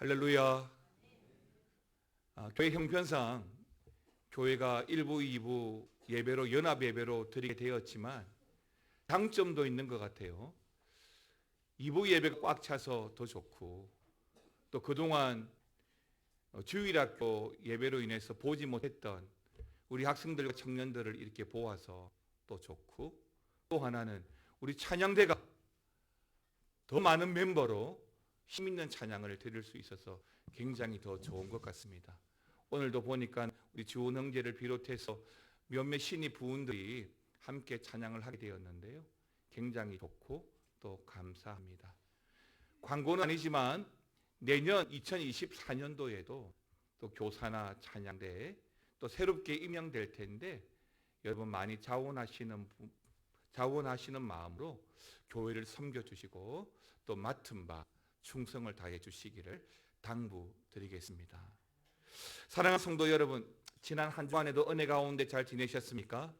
할렐루야. 교회 형편상 교회가 1부, 2부 예배로 연합 예배로 드리게 되었지만 장점도 있는 것 같아요. 2부 예배가 꽉 차서 더 좋고, 또 그동안 주일학교 예배로 인해서 보지 못했던 우리 학생들과 청년들을 이렇게 보아서 또 좋고, 또 하나는 우리 찬양대가 더 많은 멤버로 힘있는 찬양을 드릴 수 있어서 굉장히 더 좋은 것 같습니다. 오늘도 보니까 우리 주원 형제를 비롯해서 몇몇 신입 부원들이 함께 찬양을 하게 되었는데요, 굉장히 좋고 또 감사합니다. 광고는 아니지만 내년 2024년도에도 또 교사나 찬양대에 또 새롭게 임명될 텐데, 여러분 많이 자원하시는 마음으로 교회를 섬겨주시고 또 맡은 바 충성을 다해 주시기를 당부드리겠습니다. 사랑하는 성도 여러분, 지난 한 주간에도 은혜 가운데 잘 지내셨습니까?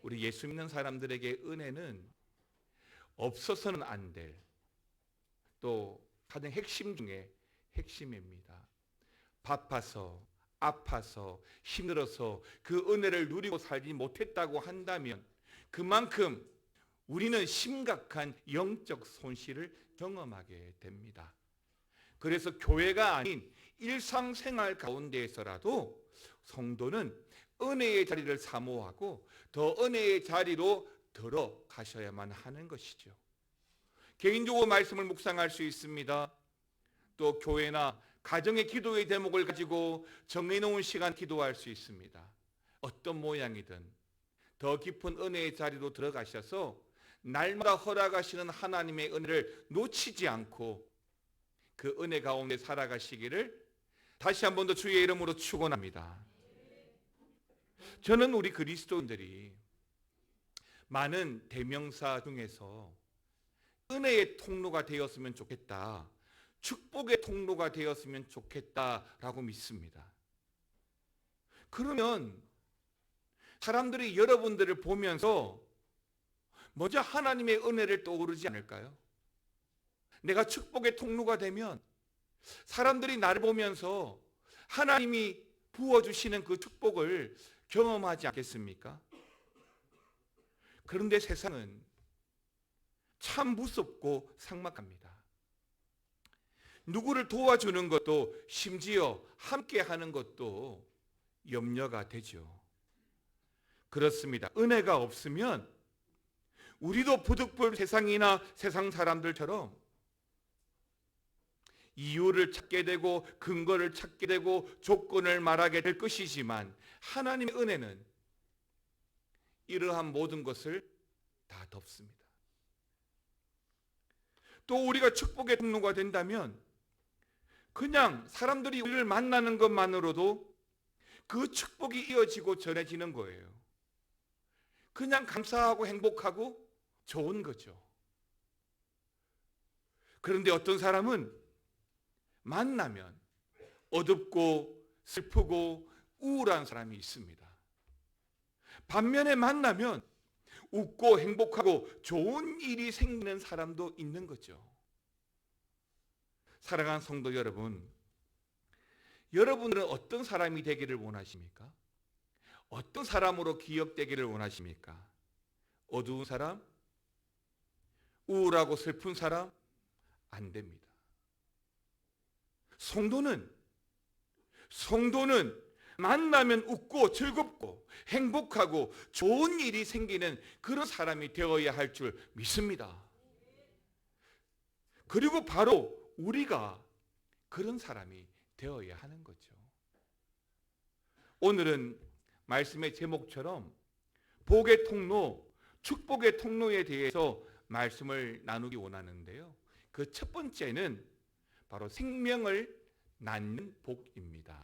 우리 예수 믿는 사람들에게 은혜는 없어서는 안 될, 또 가장 핵심 중에 핵심입니다. 바빠서, 아파서, 힘들어서 그 은혜를 누리고 살지 못했다고 한다면 그만큼 우리는 심각한 영적 손실을 경험하게 됩니다. 그래서 교회가 아닌 일상생활 가운데에서라도 성도는 은혜의 자리를 사모하고 더 은혜의 자리로 들어가셔야만 하는 것이죠. 개인적으로 말씀을 묵상할 수 있습니다. 또 교회나 가정의 기도의 대목을 가지고 정해놓은 시간 기도할 수 있습니다. 어떤 모양이든 더 깊은 은혜의 자리로 들어가셔서 날마다 허락하시는 하나님의 은혜를 놓치지 않고 그 은혜 가운데 살아가시기를 다시 한 번 더 주의 이름으로 축원합니다. 저는 우리 그리스도인들이 많은 대명사 중에서 은혜의 통로가 되었으면 좋겠다, 축복의 통로가 되었으면 좋겠다라고 믿습니다. 그러면 사람들이 여러분들을 보면서 먼저 하나님의 은혜를 떠오르지 않을까요? 내가 축복의 통로가 되면 사람들이 나를 보면서 하나님이 부어주시는 그 축복을 경험하지 않겠습니까? 그런데 세상은 참 무섭고 삭막합니다. 누구를 도와주는 것도, 심지어 함께 하는 것도 염려가 되죠. 그렇습니다. 은혜가 없으면 우리도 부득불 세상이나 세상 사람들처럼 이유를 찾게 되고 근거를 찾게 되고 조건을 말하게 될 것이지만, 하나님의 은혜는 이러한 모든 것을 다 덮습니다. 또 우리가 축복의 통로가 된다면 그냥 사람들이 우리를 만나는 것만으로도 그 축복이 이어지고 전해지는 거예요. 그냥 감사하고 행복하고 좋은 거죠. 그런데 어떤 사람은 만나면 어둡고 슬프고 우울한 사람이 있습니다. 반면에 만나면 웃고 행복하고 좋은 일이 생기는 사람도 있는 거죠. 사랑하는 성도 여러분, 여러분들은 어떤 사람이 되기를 원하십니까? 어떤 사람으로 기억되기를 원하십니까? 어두운 사람? 우울하고 슬픈 사람? 안 됩니다. 성도는 만나면 웃고 즐겁고 행복하고 좋은 일이 생기는 그런 사람이 되어야 할 줄 믿습니다. 그리고 바로 우리가 그런 사람이 되어야 하는 거죠. 오늘은 말씀의 제목처럼 복의 통로, 축복의 통로에 대해서 말씀을 나누기 원하는데요, 그 첫 번째는 바로 생명을 낳는 복입니다.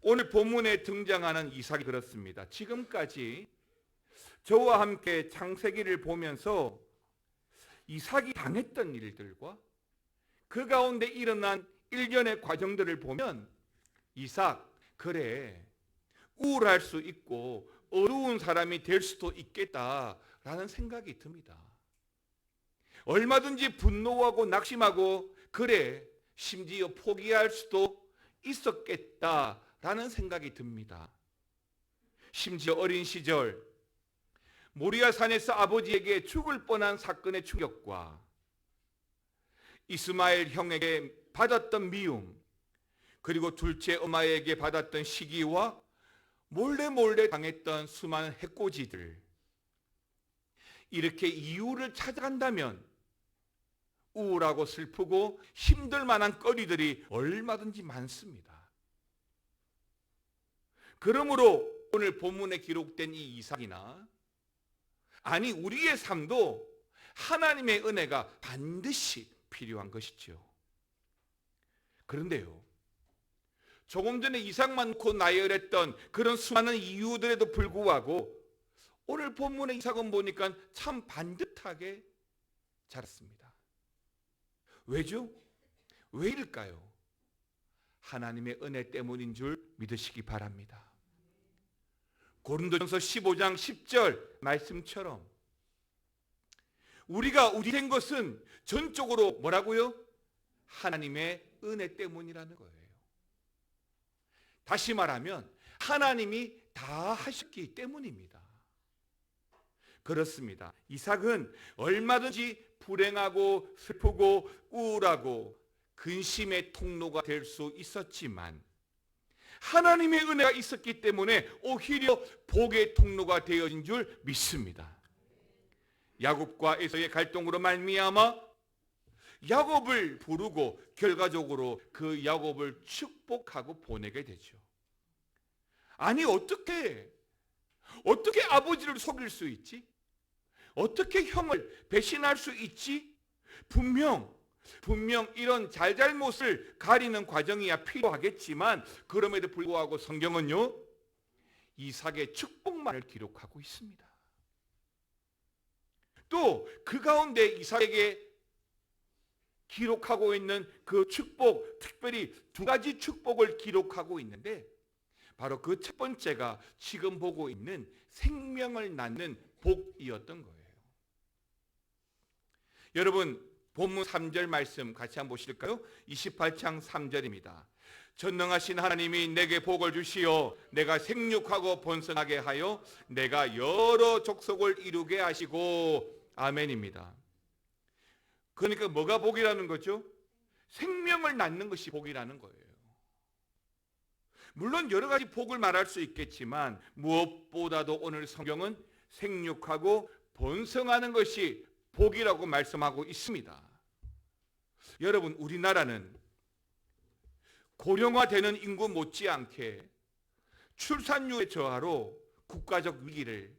오늘 본문에 등장하는 이삭이 그렇습니다. 지금까지 저와 함께 창세기를 보면서 이삭이 당했던 일들과 그 가운데 일어난 일련의 과정들을 보면 이삭, 그래, 우울할 수 있고 어두운 사람이 될 수도 있겠다라는 생각이 듭니다. 얼마든지 분노하고 낙심하고, 그래, 심지어 포기할 수도 있었겠다라는 생각이 듭니다. 심지어 어린 시절 모리아 산에서 아버지에게 죽을 뻔한 사건의 충격과 이스마엘 형에게 받았던 미움, 그리고 둘째 엄마에게 받았던 시기와 몰래 당했던 수많은 해코지들, 이렇게 이유를 찾아간다면 우울하고 슬프고 힘들 만한 거리들이 얼마든지 많습니다. 그러므로 오늘 본문에 기록된 이 이삭이나 아니 우리의 삶도 하나님의 은혜가 반드시 필요한 것이죠. 그런데요, 조금 전에 이삭만 놓고 나열했던 그런 수많은 이유들에도 불구하고 오늘 본문의 이삭은 보니까 참 반듯하게 자랐습니다. 왜죠? 왜일까요? 하나님의 은혜 때문인 줄 믿으시기 바랍니다. 고린도전서 15장 10절 말씀처럼 우리가 우리 된 것은 전적으로 뭐라고요? 하나님의 은혜 때문이라는 거예요. 다시 말하면 하나님이 다 하셨기 때문입니다. 그렇습니다. 이삭은 얼마든지 불행하고 슬프고 우울하고 근심의 통로가 될 수 있었지만 하나님의 은혜가 있었기 때문에 오히려 복의 통로가 되어진 줄 믿습니다. 야곱과 에서의 갈등으로 말미암아 야곱을 부르고 결과적으로 그 야곱을 축복하고 보내게 되죠. 아니 어떻게 아버지를 속일 수 있지? 어떻게 형을 배신할 수 있지? 분명 이런 잘잘못을 가리는 과정이야 필요하겠지만 그럼에도 불구하고 성경은요 이삭의 축복만을 기록하고 있습니다. 또 그 가운데 이삭에게 기록하고 있는 그 축복, 특별히 두 가지 축복을 기록하고 있는데 바로 그 첫 번째가 지금 보고 있는 생명을 낳는 복이었던 거예요. 여러분 본문 3절 말씀 같이 한번 보실까요? 28장 3절입니다. 전능하신 하나님이 내게 복을 주시어 내가 생육하고 번성하게 하여 내가 여러 족속을 이루게 하시고 아멘입니다. 그러니까 뭐가 복이라는 거죠? 생명을 낳는 것이 복이라는 거예요. 물론 여러 가지 복을 말할 수 있겠지만 무엇보다도 오늘 성경은 생육하고 번성하는 것이 복이라고 말씀하고 있습니다. 여러분 우리나라는 고령화되는 인구 못지않게 출산율의 저하로 국가적 위기를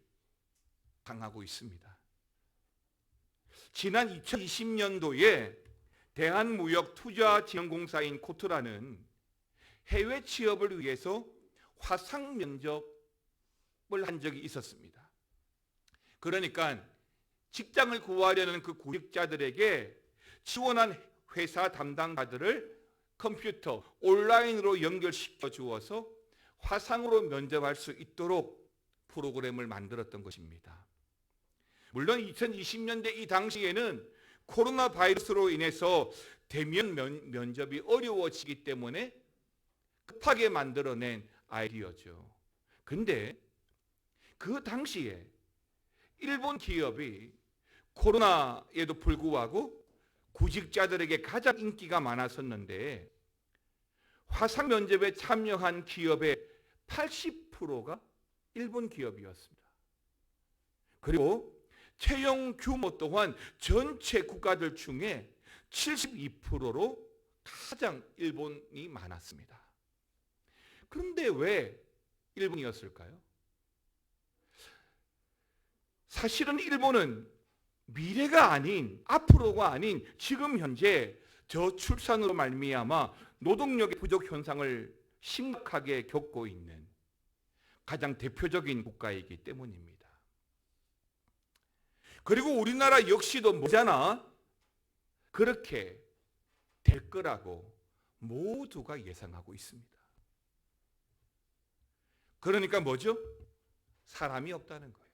당하고 있습니다. 지난 2020년도에 대한무역투자진흥공사인 코트라는 해외 취업을 위해서 화상 면접을 한 적이 있었습니다. 그러니까 직장을 구하려는 그 구직자들에게 지원한 회사 담당자들을 컴퓨터 온라인으로 연결시켜 주어서 화상으로 면접할 수 있도록 프로그램을 만들었던 것입니다. 물론 2020년대 이 당시에는 코로나 바이러스로 인해서 대면 면접이 어려워지기 때문에 급하게 만들어낸 아이디어죠. 근데 그 당시에 일본 기업이 코로나에도 불구하고 구직자들에게 가장 인기가 많았었는데 화상 면접에 참여한 기업의 80%가 일본 기업이었습니다. 그리고 채용 규모 또한 전체 국가들 중에 72%로 가장 일본이 많았습니다. 그런데 왜 일본이었을까요? 사실은 일본은 미래가 아닌 앞으로가 아닌 지금 현재 저출산으로 말미암아 노동력의 부족 현상을 심각하게 겪고 있는 가장 대표적인 국가이기 때문입니다. 그리고 우리나라 역시도 뭐잖아 그렇게 될 거라고 모두가 예상하고 있습니다. 그러니까 뭐죠? 사람이 없다는 거예요.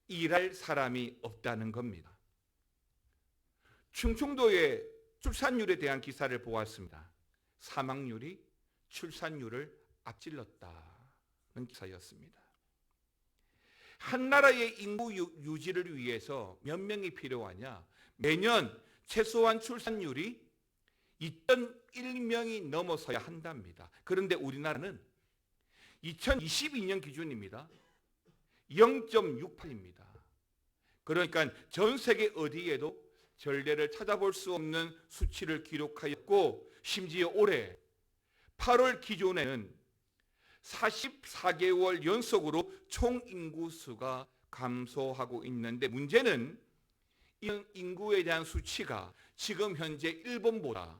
일할 사람이 없다는 겁니다. 충청도에 출산율에 대한 기사를 보았습니다. 사망률이 출산율을 앞질렀다는 기사였습니다. 한 나라의 인구 유지를 위해서 몇 명이 필요하냐? 매년 최소한 출산율이 2.1명이 넘어서야 한답니다. 그런데 우리나라는 2022년 기준입니다. 0.68입니다. 그러니까 전 세계 어디에도 전례를 찾아볼 수 없는 수치를 기록하였고, 심지어 올해 8월 기준에는 44개월 연속으로 총 인구수가 감소하고 있는데, 문제는 이 인구에 대한 수치가 지금 현재 일본보다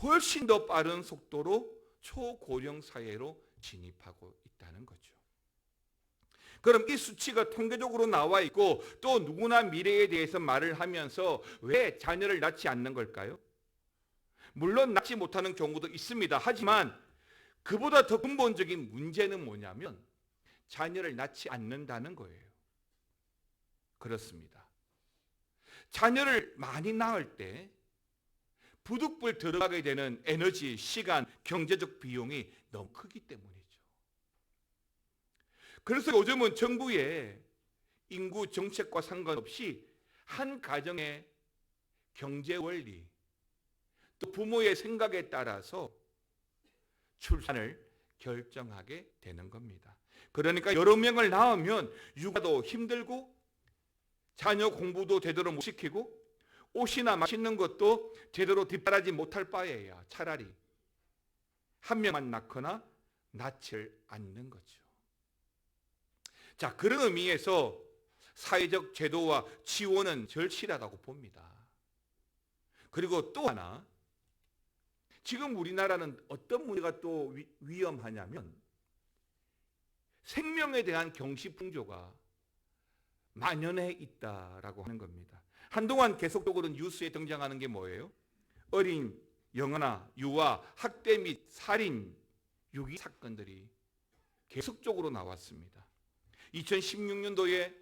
훨씬 더 빠른 속도로 초고령 사회로 진입하고 있다는 거죠. 그럼 이 수치가 통계적으로 나와 있고 또 누구나 미래에 대해서 말을 하면서 왜 자녀를 낳지 않는 걸까요? 물론 낳지 못하는 경우도 있습니다. 하지만 그보다 더 근본적인 문제는 뭐냐면 자녀를 낳지 않는다는 거예요. 그렇습니다. 자녀를 많이 낳을 때 부득불 들어가게 되는 에너지, 시간, 경제적 비용이 너무 크기 때문이죠. 그래서 요즘은 정부의 인구 정책과 상관없이 한 가정의 경제 원리, 또 부모의 생각에 따라서 출산을 결정하게 되는 겁니다. 그러니까 여러 명을 낳으면 육아도 힘들고 자녀 공부도 제대로 못 시키고 옷이나 맛있는 것도 제대로 뒷바라지 못할 바에야 차라리 한 명만 낳거나 낳질 않는 거죠. 자, 그런 의미에서 사회적 제도와 지원은 절실하다고 봅니다. 그리고 또 하나, 지금 우리나라는 어떤 문제가 또 위험하냐면 생명에 대한 경시풍조가 만연해 있다라고 하는 겁니다. 한동안 계속적으로 뉴스에 등장하는 게 뭐예요? 어린 영아나 유아, 학대 및 살인, 유기 사건들이 계속적으로 나왔습니다. 2016년도에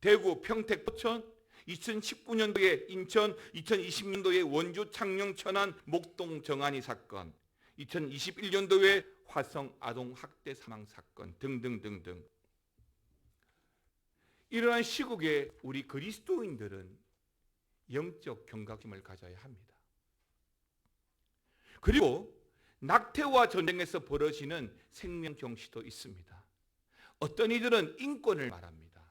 대구, 평택, 포천, 2019년도에 인천, 2020년도에 원주, 창녕, 천안, 목동, 정안이 사건, 2021년도에 화성 아동 학대 사망 사건 등등등등. 이러한 시국에 우리 그리스도인들은 영적 경각심을 가져야 합니다. 그리고 낙태와 전쟁에서 벌어지는 생명 경시도 있습니다. 어떤 이들은 인권을 말합니다.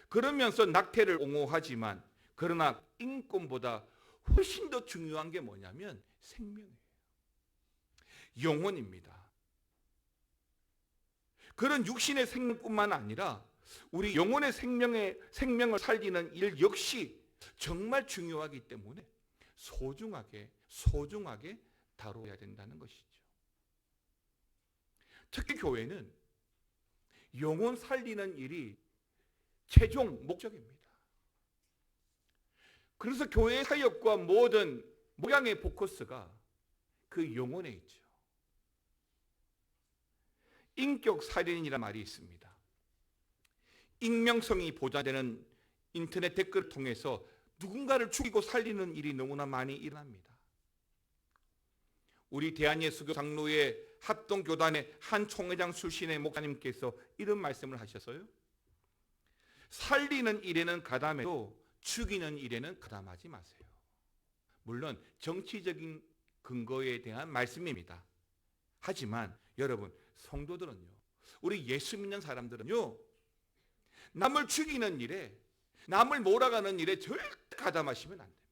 그러면서 낙태를 옹호하지만 그러나 인권보다 훨씬 더 중요한 게 뭐냐면 생명이에요. 영혼입니다. 그런 육신의 생명뿐만 아니라 우리 영혼의 생명을 살리는 일 역시 정말 중요하기 때문에 소중하게 다뤄야 된다는 것이죠. 특히 교회는 영혼 살리는 일이 최종 목적입니다. 그래서 교회의 사역과 모든 목양의 포커스가 그 영혼에 있죠. 인격 살인이라는 말이 있습니다. 익명성이 보장되는 인터넷 댓글을 통해서 누군가를 죽이고 살리는 일이 너무나 많이 일어납니다. 우리 대한예수교 장로회 합동교단의 한 총회장 출신의 목사님께서 이런 말씀을 하셨어요. 살리는 일에는 가담해도 죽이는 일에는 가담하지 마세요. 물론 정치적인 근거에 대한 말씀입니다. 하지만 여러분, 성도들은요, 우리 예수 믿는 사람들은요, 남을 죽이는 일에, 남을 몰아가는 일에 절대 가담하시면 안 됩니다.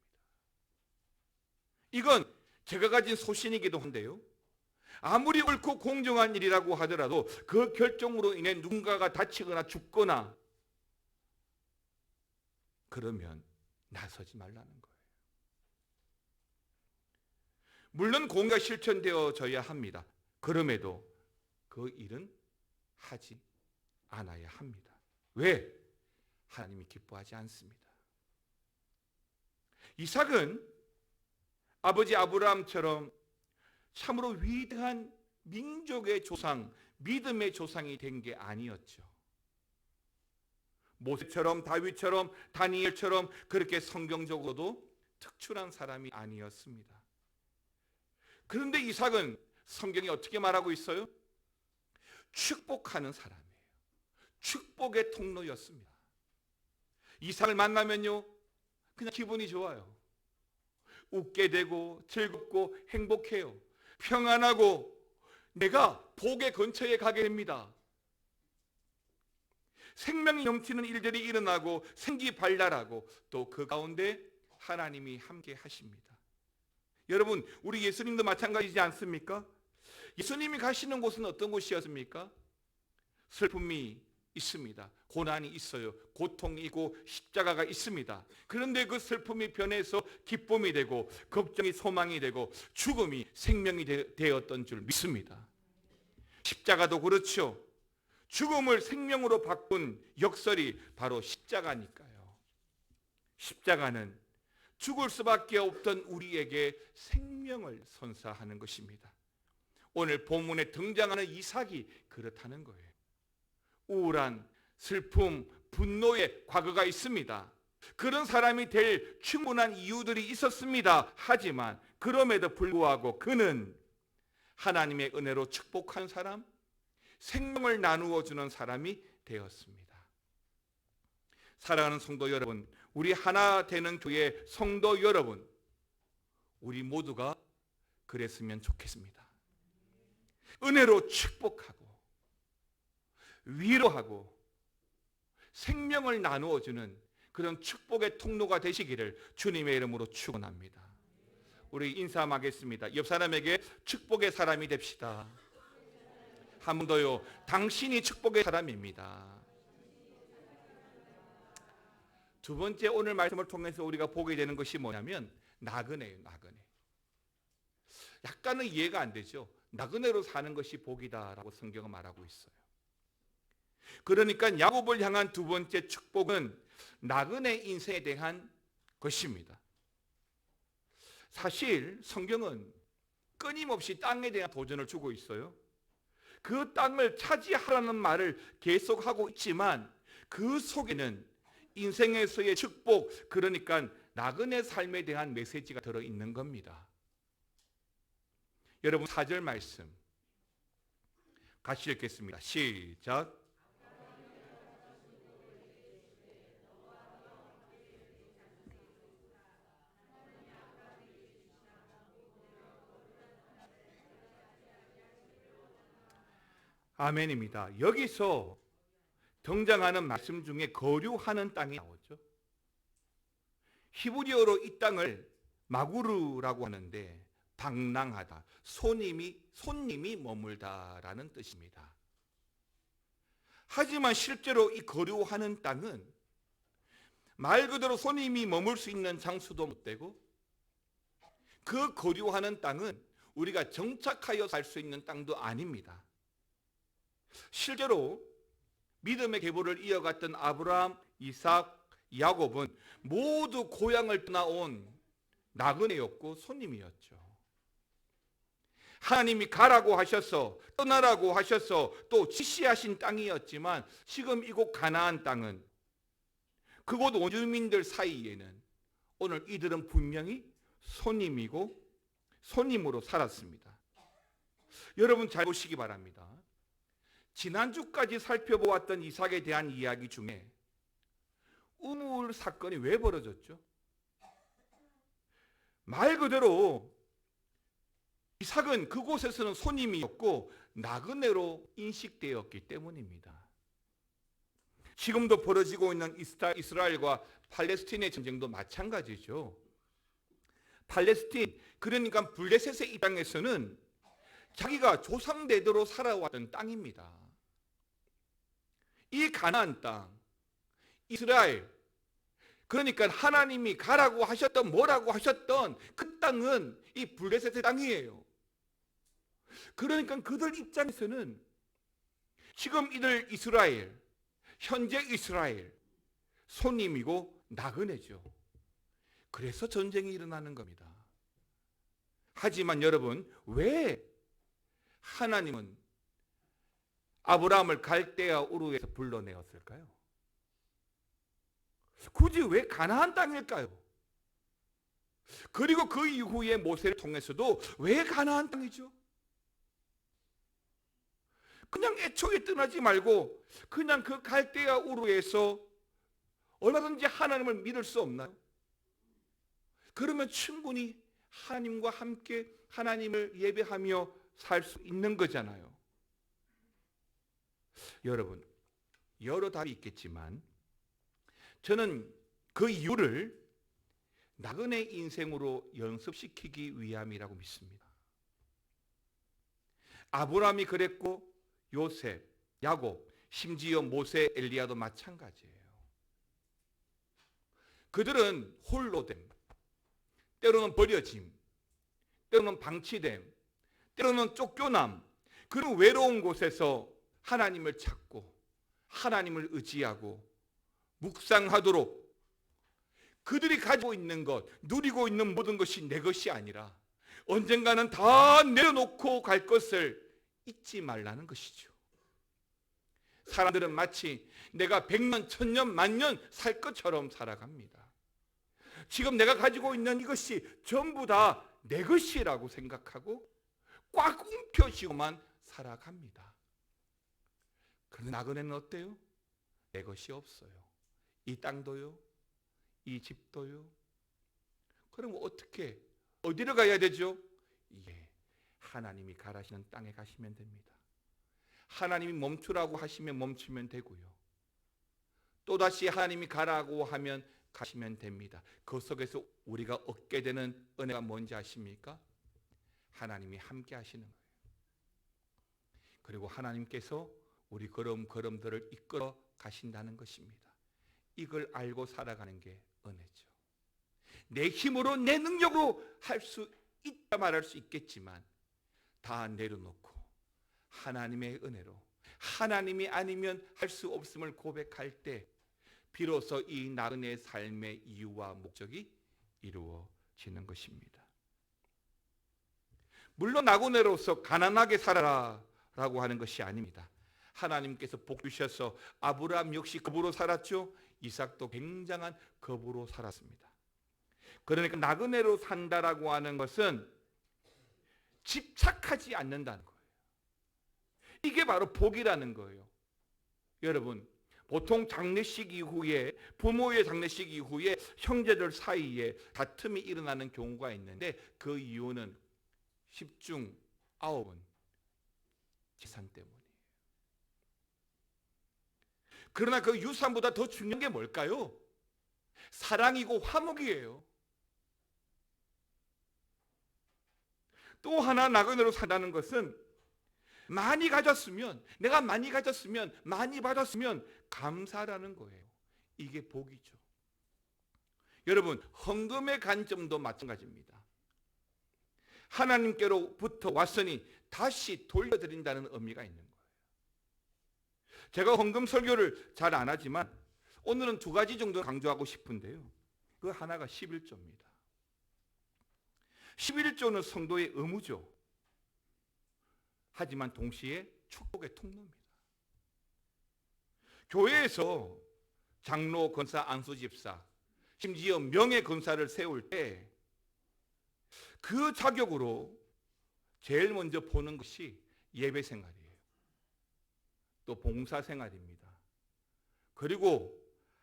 이건 제가 가진 소신이기도 한데요, 아무리 옳고 공정한 일이라고 하더라도 그 결정으로 인해 누군가가 다치거나 죽거나 그러면 나서지 말라는 거예요. 물론 공의가 실천되어져야 합니다. 그럼에도 그 일은 하지 않아야 합니다. 왜? 하나님이 기뻐하지 않습니다. 이삭은 아버지 아브라함처럼 참으로 위대한 민족의 조상, 믿음의 조상이 된 게 아니었죠. 모세처럼, 다윗처럼, 다니엘처럼 그렇게 성경적으로도 특출한 사람이 아니었습니다. 그런데 이삭은 성경이 어떻게 말하고 있어요? 축복하는 사람이에요. 축복의 통로였습니다. 이삭을 만나면요, 그냥 기분이 좋아요. 웃게 되고 즐겁고 행복해요. 평안하고 내가 복의 근처에 가게 됩니다. 생명이 넘치는 일들이 일어나고 생기 발랄하고 또 그 가운데 하나님이 함께 하십니다. 여러분, 우리 예수님도 마찬가지지 않습니까? 예수님이 가시는 곳은 어떤 곳이었습니까? 슬픔이 있습니다. 고난이 있어요. 고통이 있고 십자가가 있습니다. 그런데 그 슬픔이 변해서 기쁨이 되고 걱정이 소망이 되고 죽음이 생명이 되었던 줄 믿습니다. 십자가도 그렇죠. 죽음을 생명으로 바꾼 역설이 바로 십자가니까요. 십자가는 죽을 수밖에 없던 우리에게 생명을 선사하는 것입니다. 오늘 본문에 등장하는 이삭이 그렇다는 거예요. 우울한 슬픔, 분노의 과거가 있습니다. 그런 사람이 될 충분한 이유들이 있었습니다. 하지만 그럼에도 불구하고 그는 하나님의 은혜로 축복한 사람, 생명을 나누어 주는 사람이 되었습니다. 사랑하는 성도 여러분, 우리 하나 되는 교회 성도 여러분, 우리 모두가 그랬으면 좋겠습니다. 은혜로 축복하고 위로하고 생명을 나누어 주는 그런 축복의 통로가 되시기를 주님의 이름으로 축원합니다. 우리 인사하겠습니다. 옆 사람에게 축복의 사람이 됩시다. 한 번 더요. 당신이 축복의 사람입니다. 두 번째, 오늘 말씀을 통해서 우리가 보게 되는 것이 뭐냐면 나그네예요. 나그네. 약간은 이해가 안 되죠. 나그네로 사는 것이 복이다라고 성경은 말하고 있어요. 그러니까 야곱을 향한 두 번째 축복은 나그네 인생에 대한 것입니다. 사실 성경은 끊임없이 땅에 대한 도전을 주고 있어요. 그 땅을 차지하라는 말을 계속하고 있지만 그 속에는 인생에서의 축복, 그러니까 나그네 삶에 대한 메시지가 들어있는 겁니다. 여러분 4절 말씀 같이 읽겠습니다. 시작. 아멘입니다. 여기서 등장하는 말씀 중에 거류하는 땅이 나오죠. 히브리어로 이 땅을 마구르라고 하는데 방랑하다, 손님이 머물다라는 뜻입니다. 하지만 실제로 이 거류하는 땅은 말 그대로 손님이 머물 수 있는 장소도 못 되고 그 거류하는 땅은 우리가 정착하여 살 수 있는 땅도 아닙니다. 실제로 믿음의 계보를 이어갔던 아브라함, 이삭, 야곱은 모두 고향을 떠나온 나그네였고 손님이었죠. 하나님이 가라고 하셔서 떠나라고 하셔서 또 지시하신 땅이었지만 지금 이곳 가나안 땅은 그곳 원주민들 사이에는 오늘 이들은 분명히 손님이고 손님으로 살았습니다. 여러분 잘 보시기 바랍니다. 지난주까지 살펴보았던 이삭에 대한 이야기 중에 우물 사건이 왜 벌어졌죠? 말 그대로 이삭은 그곳에서는 손님이었고 나그네로 인식되었기 때문입니다. 지금도 벌어지고 있는 이스라엘과 팔레스틴의 전쟁도 마찬가지죠. 팔레스틴, 그러니까 블레셋의 입장에서는 자기가 조상대대로 살아왔던 땅입니다. 이 가나안 땅, 이스라엘, 그러니까 하나님이 가라고 하셨던 뭐라고 하셨던 그 땅은 이 블레셋의 땅이에요. 그러니까 그들 입장에서는 지금 이들 이스라엘, 현재 이스라엘 손님이고 나그네죠. 그래서 전쟁이 일어나는 겁니다. 하지만 여러분, 왜 하나님은 아브라함을 갈대아 우르에서 불러내었을까요? 굳이 왜 가나안 땅일까요? 그리고 그 이후에 모세를 통해서도 왜 가나안 땅이죠? 그냥 애초에 떠나지 말고 그냥 그 갈대아 우르에서 얼마든지 하나님을 믿을 수 없나요? 그러면 충분히 하나님과 함께 하나님을 예배하며 살 수 있는 거잖아요. 여러분, 여러 답이 있겠지만 저는 그 이유를 나그네 인생으로 연습시키기 위함이라고 믿습니다. 아브라함이 그랬고 요셉, 야곱, 심지어 모세, 엘리야도 마찬가지예요. 그들은 홀로됨, 때로는 버려짐, 때로는 방치됨, 때로는 쫓겨남, 그런 외로운 곳에서 하나님을 찾고 하나님을 의지하고 묵상하도록 그들이 가지고 있는 것, 누리고 있는 모든 것이 내 것이 아니라 언젠가는 다 내려놓고 갈 것을 잊지 말라는 것이죠. 사람들은 마치 내가 100년, 1000년, 만년 살 것처럼 살아갑니다. 지금 내가 가지고 있는 이것이 전부 다 내 것이라고 생각하고 꽉 움켜쥐고만 살아갑니다. 그런데 나그네는 어때요? 내 것이 없어요. 이 땅도요, 이 집도요. 그럼 어떻게, 어디로 가야 되죠? 예, 하나님이 가라시는 땅에 가시면 됩니다. 하나님이 멈추라고 하시면 멈추면 되고요. 또다시 하나님이 가라고 하면 가시면 됩니다. 그 속에서 우리가 얻게 되는 은혜가 뭔지 아십니까? 하나님이 함께 하시는 거예요. 그리고 하나님께서 우리 걸음들을 이끌어 가신다는 것입니다. 이걸 알고 살아가는 게 은혜죠. 내 힘으로 내 능력으로 할 수 있다 말할 수 있겠지만 다 내려놓고 하나님의 은혜로 하나님이 아니면 할 수 없음을 고백할 때 비로소 이 나그네 삶의 이유와 목적이 이루어지는 것입니다. 물론 나그네로서 가난하게 살아라 라고 하는 것이 아닙니다. 하나님께서 복 주셔서 아브라함 역시 겁으로 살았죠. 이삭도 굉장한 겁으로 살았습니다. 그러니까 나그네로 산다라고 하는 것은 집착하지 않는다는 거예요. 이게 바로 복이라는 거예요. 여러분, 보통 장례식 이후에, 부모의 장례식 이후에 형제들 사이에 다툼이 일어나는 경우가 있는데 그 이유는 10중 9은 재산 때문이에요. 그러나 그 유산보다 더 중요한 게 뭘까요? 사랑이고 화목이에요. 또 하나 나그네로 산다는 것은 많이 가졌으면, 내가 많이 가졌으면, 많이 받았으면 감사라는 거예요. 이게 복이죠. 여러분, 헌금의 관점도 마찬가지입니다. 하나님께로부터 왔으니 다시 돌려드린다는 의미가 있는 거예요. 제가 헌금 설교를 잘 안 하지만 오늘은 두 가지 정도 강조하고 싶은데요. 그 하나가 11조입니다. 11조는 성도의 의무죠. 하지만 동시에 축복의 통로입니다. 교회에서 장로, 권사, 안수집사, 심지어 명예 권사를 세울 때 그 자격으로 제일 먼저 보는 것이 예배 생활이에요. 또 봉사 생활입니다. 그리고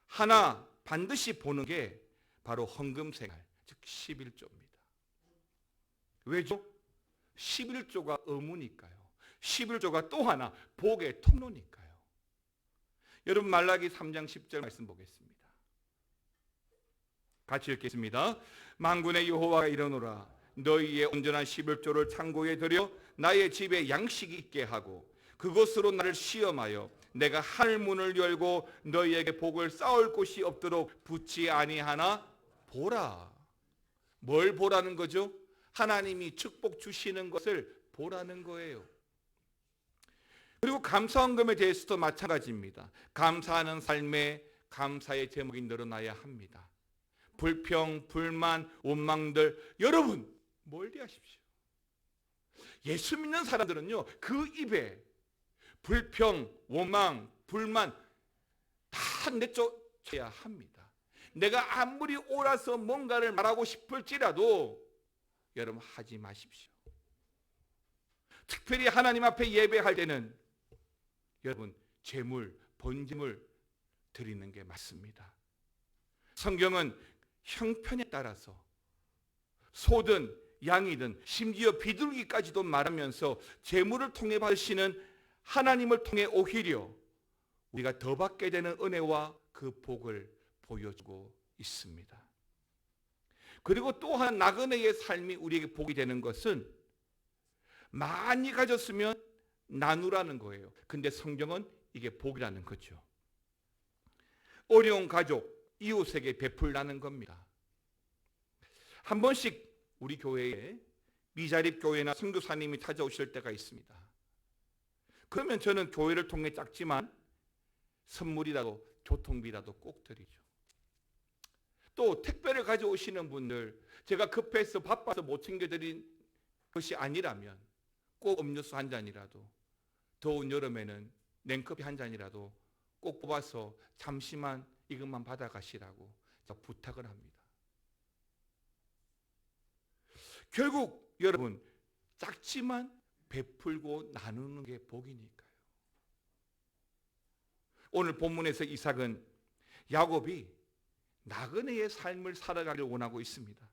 하나 반드시 보는 게 바로 헌금 생활, 즉 11조입니다. 왜죠? 11조가 의무니까요. 11조가 또 하나 복의 통로니까요. 여러분, 말라기 3장 10절 말씀 보겠습니다. 같이 읽겠습니다. 만군의 여호와가 이르노라, 너희의 온전한 11조를 창고에 들여 나의 집에 양식이 있게 하고 그것으로 나를 시험하여 내가 하늘 문을 열고 너희에게 복을 쌓을 곳이 없도록 붙지 아니하나 보라. 뭘 보라는 거죠? 하나님이 축복 주시는 것을 보라는 거예요. 그리고 감사헌금에 대해서도 마찬가지입니다. 감사하는 삶에 감사의 제목이 늘어나야 합니다. 불평, 불만, 원망들, 여러분 멀리 하십시오. 예수 믿는 사람들은요, 그 입에 불평, 원망, 불만 다 내쫓아야 합니다. 내가 아무리 옳아서 뭔가를 말하고 싶을지라도 여러분 하지 마십시오. 특별히 하나님 앞에 예배할 때는 여러분 제물, 번제물 드리는 게 맞습니다. 성경은 형편에 따라서 소든 양이든 심지어 비둘기까지도 말하면서 제물을 통해 받으시는 하나님을 통해 오히려 우리가 더 받게 되는 은혜와 그 복을 보여주고 있습니다. 그리고 또한 나그네의 삶이 우리에게 복이 되는 것은 많이 가졌으면 나누라는 거예요. 근데 성경은 이게 복이라는 거죠. 어려운 가족, 이웃에게 베풀라는 겁니다. 한 번씩 우리 교회에 미자립 교회나 선교사님이 찾아오실 때가 있습니다. 그러면 저는 교회를 통해 작지만 선물이라도 교통비라도 꼭 드리죠. 또 택배를 가져오시는 분들, 제가 급해서 바빠서 못 챙겨드린 것이 아니라면 꼭 음료수 한 잔이라도, 더운 여름에는 냉커피 한 잔이라도 꼭 뽑아서 잠시만 이것만 받아가시라고 부탁을 합니다. 결국 여러분 작지만 베풀고 나누는 게 복이니까요. 오늘 본문에서 이삭은 야곱이 나그네의 삶을 살아가기를 원하고 있습니다.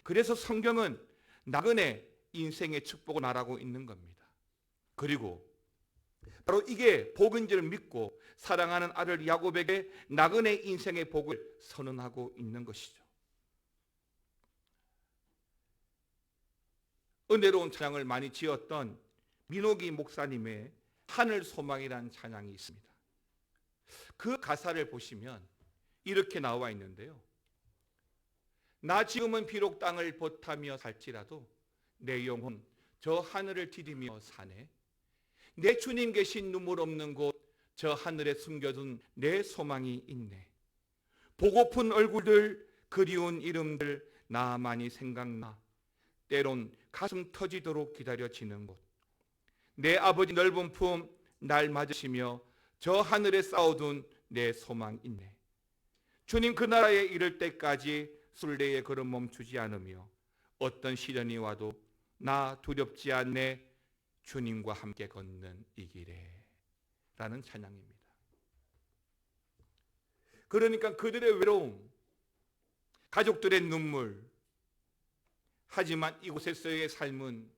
그래서 성경은 나그네 인생의 축복을 말하고 있는 겁니다. 그리고 바로 이게 복인 줄 믿고 사랑하는 아들 야곱에게 나그네 인생의 복을 선언하고 있는 것이죠. 은혜로운 찬양을 많이 지었던 민호기 목사님의 하늘 소망이라는 찬양이 있습니다. 그 가사를 보시면 이렇게 나와 있는데요. 나 지금은 비록 땅을 벗하며 살지라도 내 영혼 저 하늘을 디디며 사네. 내 주님 계신 눈물 없는 곳 저 하늘에 숨겨둔 내 소망이 있네. 보고픈 얼굴들 그리운 이름들 나 많이 생각나. 때론 가슴 터지도록 기다려지는 곳. 내 아버지 넓은 품 날 맞으시며 저 하늘에 쌓아둔 내 소망 있네. 주님 그 나라에 이를 때까지 순례의 걸음 멈추지 않으며 어떤 시련이 와도 나 두렵지 않네. 주님과 함께 걷는 이 길에 라는 찬양입니다. 그러니까 그들의 외로움, 가족들의 눈물, 하지만 이곳에서의 삶은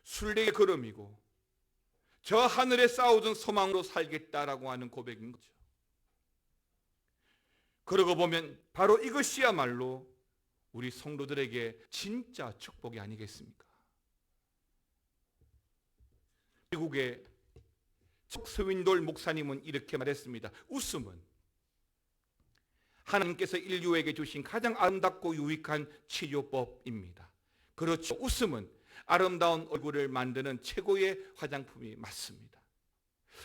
순례의 걸음이고 저 하늘에 쌓아둔 소망으로 살겠다라고 하는 고백인 거죠. 그러고 보면 바로 이것이야말로 우리 성도들에게 진짜 축복이 아니겠습니까? 미국의 척스윈돌 목사님은 이렇게 말했습니다. 웃음은 하나님께서 인류에게 주신 가장 아름답고 유익한 치료법입니다. 그렇죠. 웃음은 아름다운 얼굴을 만드는 최고의 화장품이 맞습니다.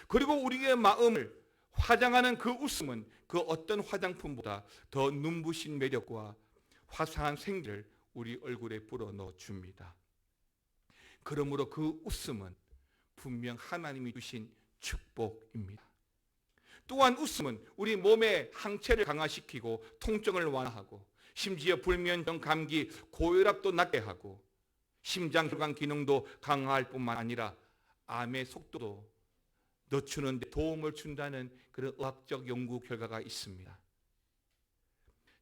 그리고 우리의 마음을 화장하는 그 웃음은 그 어떤 화장품보다 더 눈부신 매력과 화사한 생기를 우리 얼굴에 불어넣어 줍니다. 그러므로 그 웃음은 분명 하나님이 주신 축복입니다. 또한 웃음은 우리 몸의 항체를 강화시키고 통증을 완화하고 심지어 불면증, 감기, 고혈압도 낫게 하고 심장혈관 기능도 강화할 뿐만 아니라 암의 속도도 늦추는 데 도움을 준다는 그런 의학적 연구 결과가 있습니다.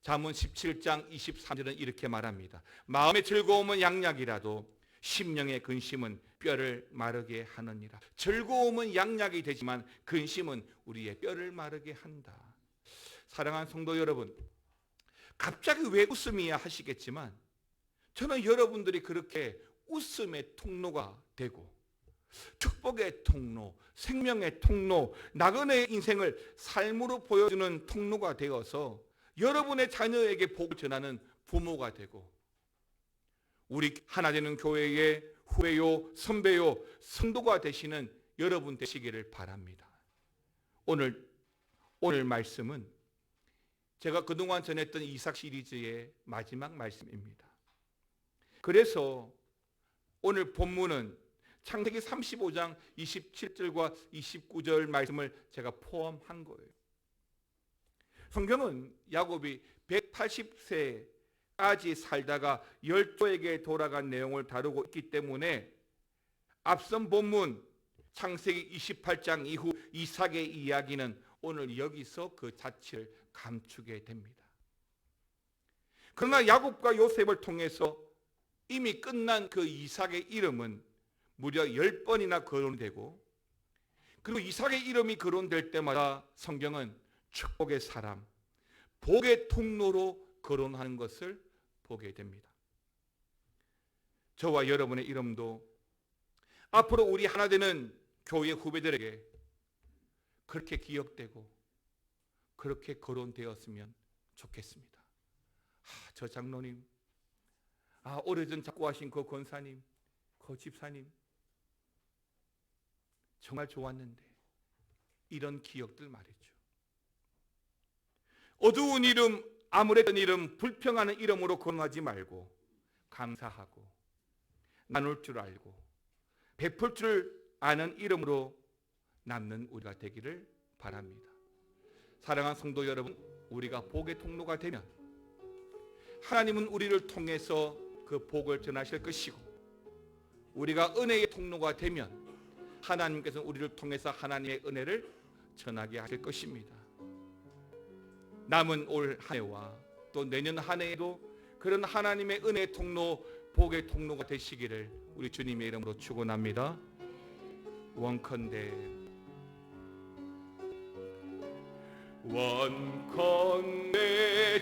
잠언 17장 23절은 이렇게 말합니다. 마음의 즐거움은 양약이라도 심령의 근심은 뼈를 마르게 하느니라. 즐거움은 양약이 되지만 근심은 우리의 뼈를 마르게 한다. 사랑하는 성도 여러분, 갑자기 왜 웃음이야 하시겠지만 저는 여러분들이 그렇게 웃음의 통로가 되고 축복의 통로, 생명의 통로, 나그네의 인생을 삶으로 보여주는 통로가 되어서 여러분의 자녀에게 복을 전하는 부모가 되고 우리 하나 되는 교회의 후배요, 선배요, 성도가 되시는 여러분 되시기를 바랍니다. 오늘 말씀은 제가 그동안 전했던 이삭 시리즈의 마지막 말씀입니다. 그래서 오늘 본문은 창세기 35장 27절과 29절 말씀을 제가 포함한 거예요. 성경은 야곱이 180세까지 살다가 열조에게 돌아간 내용을 다루고 있기 때문에 앞선 본문 창세기 28장 이후 이삭의 이야기는 오늘 여기서 그 자취를 감추게 됩니다. 그러나 야곱과 요셉을 통해서 이미 끝난 그 이삭의 이름은 무려 10번이나 거론되고, 그리고 이삭의 이름이 거론될 때마다 성경은 축복의 사람, 복의 통로로 거론하는 것을 보게 됩니다. 저와 여러분의 이름도 앞으로 우리 하나 되는 교회 후배들에게 그렇게 기억되고 그렇게 거론되었으면 좋겠습니다. 저 장로님, 오래전 작고하신 그 권사님, 그 집사님 정말 좋았는데, 이런 기억들 말이죠. 어두운 이름, 아무랬던 이름, 불평하는 이름으로 거론하지 말고 감사하고 나눌 줄 알고 베풀 줄 아는 이름으로 남는 우리가 되기를 바랍니다. 사랑하는 성도 여러분, 우리가 복의 통로가 되면 하나님은 우리를 통해서 그 복을 전하실 것이고, 우리가 은혜의 통로가 되면 하나님께서는 우리를 통해서 하나님의 은혜를 전하게 하실 것입니다. 남은 올 한 해와 또 내년 한 해에도 그런 하나님의 은혜의 통로, 복의 통로가 되시기를 우리 주님의 이름으로 축원합니다. 원컨대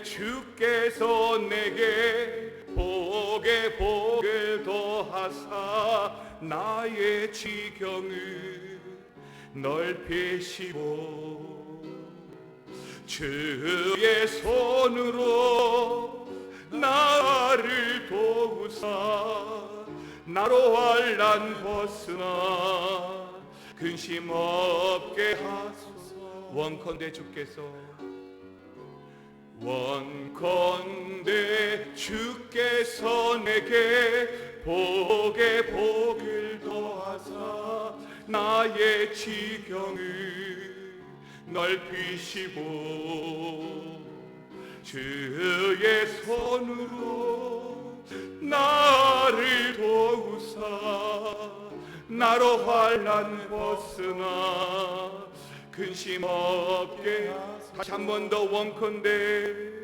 주께서 내게 복의 복을 더하사 나의 지경을 넓히시고, 주의 손으로 나를 도우사 나로 환난 벗으나 근심 없게 하소서. 원컨대 주께서 내게 복의 복을 더하사 나의 지경을 넓히시고, 주의 손으로 나를 도우사 나로 환난 벗으나 근심 없게. 다시 한 번 더 원컨대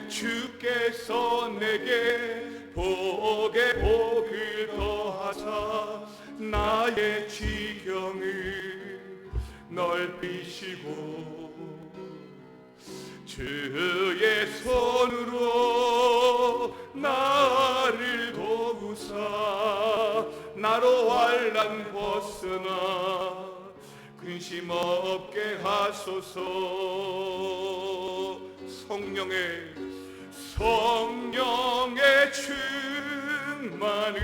주께서 내게 복의 복을 더하사 나의 지경을 넓히시고, 주의 손으로 나를 도우사 나로 환난 벗으나 근심 없게 하소서. 성령의 충만을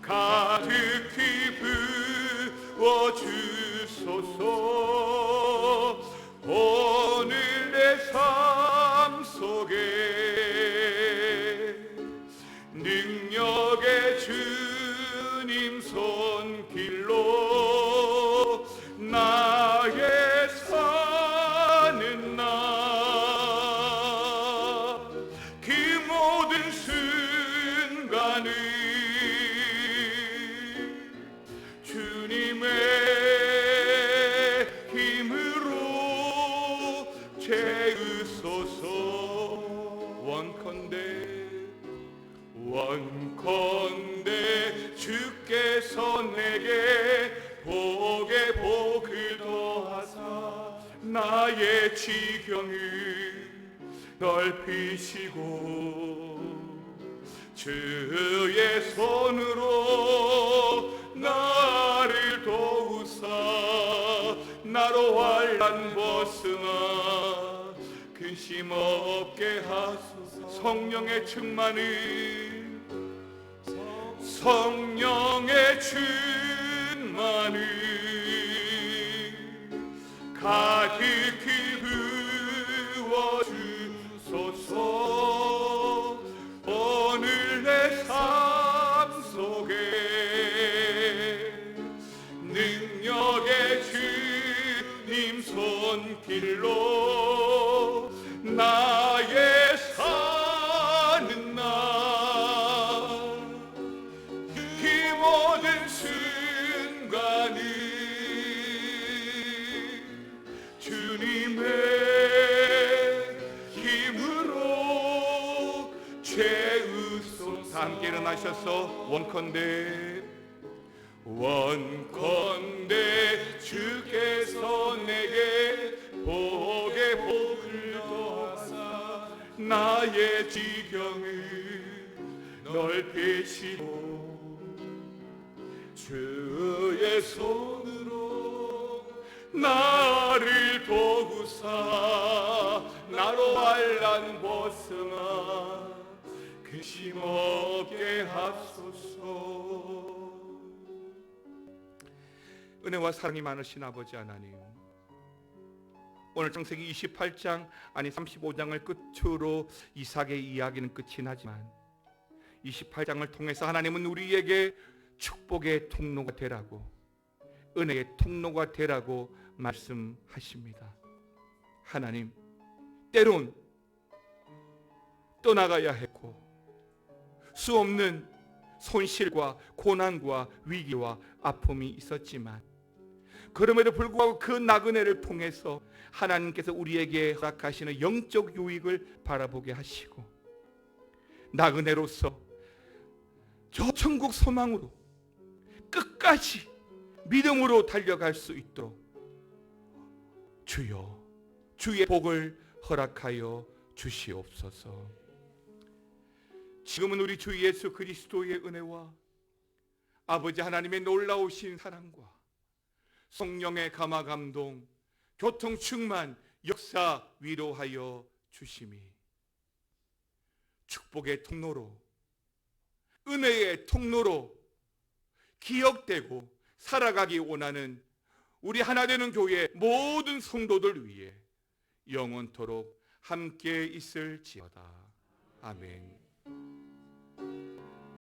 가득히 부어주소서. 오늘 내 삶 속에 능력의 주님 손길로 나의 사는 날 그 모든 순간을 주님의 힘으로 채우소서. 원컨대 주께서 내게 복의 복을 더하사 나의 지경을 넓히시고, 주의 손으로 나를 도우사 나로 환난 벗으나 근심 없게 하소서. 성령의 충만을 가득히 부어주소서. 오늘 내 삶 속에 길로 나의 사는 날 이 모든 순간을 주님의 힘으로 채우소서. 함께 일어나셔서 원컨대 주께서 내게 복에 복을 더하사 나의 지경을 넓히시고 주의 손으로 나를 도우사 나로 환난 벗어나 근심 없게 하소서. 은혜와 사랑이 많으신 아버지 하나님, 오늘 창세기 28장 아니 35장을 끝으로 이삭의 이야기는 끝이 나지만 28장을 통해서 하나님은 우리에게 축복의 통로가 되라고, 은혜의 통로가 되라고 말씀하십니다. 하나님, 때론 떠나가야 했고 수없는 손실과 고난과 위기와 아픔이 있었지만 그럼에도 불구하고 그 나그네를 통해서 하나님께서 우리에게 허락하시는 영적 유익을 바라보게 하시고 나그네로서 저 천국 소망으로 끝까지 믿음으로 달려갈 수 있도록 주여 주의 복을 허락하여 주시옵소서. 지금은 우리 주 예수 그리스도의 은혜와 아버지 하나님의 놀라우신 사랑과 성령의 감화감동, 교통 충만, 역사 위로하여 주심이 축복의 통로로, 은혜의 통로로 기억되고 살아가기 원하는 우리 하나되는 교회 모든 성도들 위해 영원토록 함께 있을지어다. 아멘.